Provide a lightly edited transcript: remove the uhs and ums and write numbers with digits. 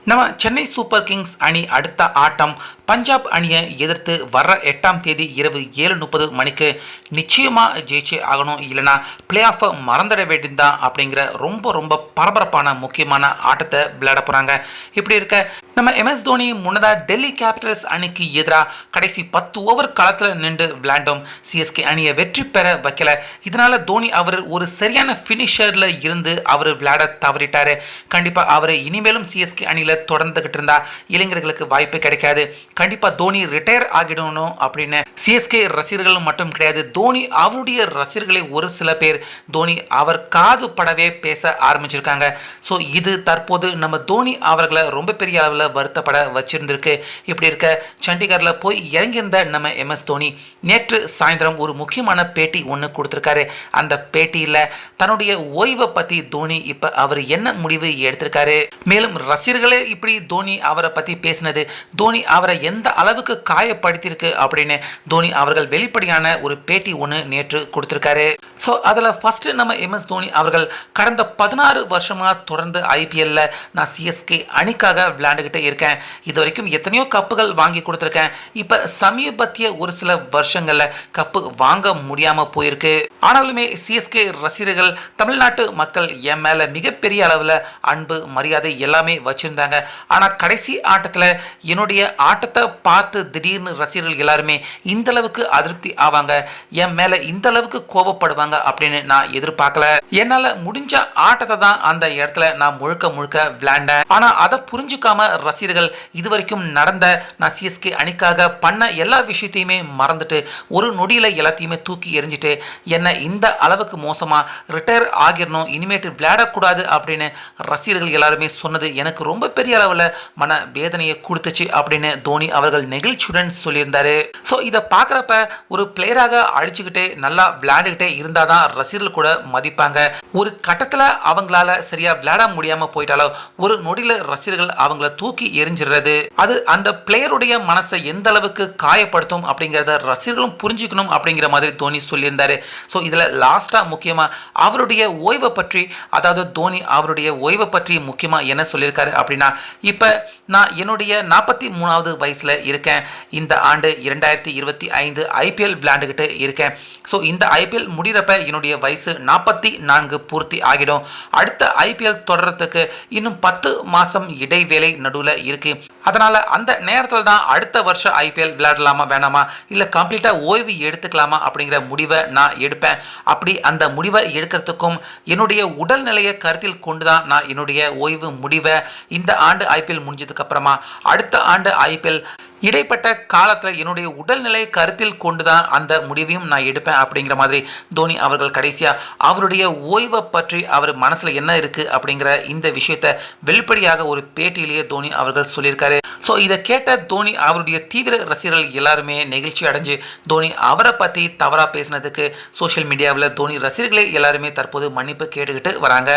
நம்ம Chennai super Kings அணி அடுத்த ஆட்டம் பஞ்சாப் அணியை எதிர்த்து வர்ற 8ஆம் தேதி இரவு 7:30 மணிக்கு நிச்சயமாக ஜெயிச்சே ஆகணும், இல்லைனா பிளே ஆஃபை மறந்துட வேண்டியதுதான் அப்படிங்கிற ரொம்ப ரொம்ப பரபரப்பான முக்கியமான ஆட்டத்தை விளையாட போகிறாங்க. இப்படி இருக்க நம்ம எம்எஸ் தோனி முன்னதாக டெல்லி கேபிட்டல்ஸ் அணிக்கு எதிராக கடைசி 10 ஓவர் களத்தில் நின்று விளையாண்டோம். சிஎஸ்கே அணியை வெற்றி பெற வைக்கல. இதனால தோனி அவர் ஒரு சரியான ஃபினிஷரில் இருந்து அவர் விளையாட தவறிட்டார். கண்டிப்பாக அவர் இனிமேலும் சிஎஸ்கே அணியில் தொடர்ந்துகிட்டு இருந்தா இளைஞர்களுக்கு வாய்ப்பு கிடைக்காது. கண்டிப்பா தோனி ரிட்டையர் ஆகிடணும் அப்படின்னு சிஎஸ்கே ரசிகர்கள் மட்டும் கிடையாது, தோனி அவருடைய ரசிகர்களை ஒரு சில பேர் தோனி அவர் காது படவே பேச ஆரம்பிச்சிருக்காங்க. ஸோ இது தற்போது நம்ம தோனி அவர்களை ரொம்ப பெரிய அளவில் வருத்தப்பட வச்சிருந்திருக்கு. இப்படி இருக்க சண்டிகரில் போய் இறங்கியிருந்த நம்ம எம்எஸ் தோனி நேற்று சாயந்தரம் ஒரு முக்கியமான பேட்டி ஒன்று கொடுத்துருக்காரு. அந்த பேட்டியில் தன்னுடைய ஓய்வை பற்றி தோனி இப்போ அவர் என்ன முடிவு எடுத்திருக்காரு, மேலும் ரசிகர்களே இப்படி தோனி அவரை பற்றி பேசினது தோனி அவரை எந்த அளவுக்கு காயப்படுத்தியிருக்கு அப்படின்னு தோனி அவர்கள் வெளிப்படையான ஒரு பேட்டி ஒன்று நேற்று கொடுத்துருக்காரு. ஸோ அதில் ஃபர்ஸ்ட் நம்ம எம்எஸ் தோனி அவர்கள் கடந்த 16 வருஷமாக தொடர்ந்து ஐபிஎல்ல நான் சிஎஸ்கே அணிக்காக விளையாண்டுக்கிட்டே இருக்கேன். இது வரைக்கும் எத்தனையோ கப்புகள் வாங்கி கொடுத்துருக்கேன். இப்போ சமீபத்திய ஒரு சில வருஷங்களில் கப்பு வாங்க முடியாமல் போயிருக்கு. ஆனாலுமே சிஎஸ்கே ரசிகர்கள் தமிழ்நாட்டு மக்கள் என் மேலே மிகப்பெரிய அளவில் அன்பு மரியாதை எல்லாமே வச்சுருந்தாங்க. ஆனால் கடைசி ஆட்டத்தில் என்னுடைய ஆட்டத்தை பார்த்து திடீர்னு ரசிகர்கள் எல்லாருமே இந்த அளவுக்கு அதிருப்தி ஆவாங்க, என் மேலே இந்த அளவுக்கு கோபப்படுவாங்க அப்படின்னு நான் எதிர்பார்க்கல. என்னால் முடிஞ்ச ஆட்டத்தை தான் அந்த இடத்துல நான் முழுக்க முழுக்க விளையாண்டேன். ஆனால் அதை புரிஞ்சுக்காம ரசிகர்கள் இதுவரைக்கும் நடந்த நான் சிஎஸ்கே அணிக்காக பண்ண எல்லா விஷயத்தையுமே மறந்துட்டு ஒரு நொடியில் எல்லாத்தையுமே தூக்கி எறிஞ்சிட்டு என்னை இந்த அளவுக்கு மோசமாக ரிட்டையர் ஆகிடணும், இனிமேட்டு விளையாடக்கூடாது அப்படின்னு ரசிகர்கள் எல்லாருமே சொன்னது எனக்கு ரொம்ப பெரிய அளவில் மன வேதனையை கொடுத்துச்சு அப்படின்னு தோனி அவர்கள் நெகிழ்ச்சியுடன் சொல்லியிருந்தாரு. ஸோ இதை பார்க்குறப்ப ஒரு பிளேயராக அழிச்சுக்கிட்டே நல்லா விளையாண்டுக்கிட்டே இருந்தால் தான் ரசிகர்கள் கூட மதிப்பாங்க. ஒரு கட்டத்தில் அவங்களால சரியாக விளையாட முடியாமல் போயிட்டாலோ ஒரு நொடியில் ரசிகர்கள் அவங்கள தூக்கி எரிஞ்சிடுறது அது அந்த பிளேயருடைய மனசை எந்த அளவுக்கு காயப்படுத்தும் அப்படிங்கிறத ரசிகர்களும் புரிஞ்சுக்கணும் அப்படிங்கிற மாதிரி தோனி சொல்லியிருந்தாரு. ஸோ இதில் லாஸ்ட்டாக முக்கியமாக அவருடைய ஓய்வை பற்றி, அதாவது தோனி அவருடைய ஓய்வை பற்றி முக்கியமாக என்ன சொல்லியிருக்காரு அப்படின்னா, இப்போ நான் என்னுடைய 43வது வயசில் இருக்கேன். இந்த ஆண்டு 2025 ஐபிஎல் விளையாண்டுக்கிட்டு இருக்கேன். ஸோ இந்த ஐபிஎல் முடிகிறப்ப என்னுடைய வயசு 44 பூர்த்தி ஆகிடும். அடுத்த ஐபிஎல் தொடர்றதுக்கு இன்னும் 10 மாதம் இடைவேளை நடுவில் இருக்குது. அதனால் அந்த நேரத்தில் தான் அடுத்த வருஷம் ஐபிஎல் விளையாடலாமா வேணாமா, இல்லை கம்ப்ளீட்டாக ஓய்வு எடுத்துக்கலாமா அப்படிங்கிற முடிவை நான் எடுப்பேன். அப்படி அந்த முடிவை எடுக்கிறதுக்கும் என்னுடைய உடல்நிலையை கருத்தில் கொண்டு தான் நான் என்னுடைய ஓய்வு முடிவை இந்த ஆண்டு ஐபிஎல் முடிஞ்சதுக்கு அப்புறமா அடுத்த ஆண்டு ஐபிஎல் இடைப்பட்ட காலத்தில் என்னுடைய உடல்நிலை கருத்தில் கொண்டு தான் அந்த முடிவையும் நான் எடுப்பேன் அப்படிங்கிற மாதிரி தோனி அவர்கள் கடைசியாக அவருடைய ஓய்வை பற்றி அவர் மனசில் என்ன இருக்குது அப்படிங்கிற இந்த விஷயத்தை வெளிப்படையாக ஒரு பேட்டியிலேயே தோனி அவர்கள் சொல்லியிருக்காரு. ஸோ இதை கேட்ட தோனி அவருடைய தீவிர ரசிகர்கள் எல்லாருமே நெகிழ்ச்சி அடைஞ்சு தோனி அவரை பற்றி தவறாக பேசினதுக்கு சோஷியல் மீடியாவில் தோனி ரசிகர்களே எல்லாருமே தற்போது மன்னிப்பு கேட்டுக்கிட்டு வராங்க.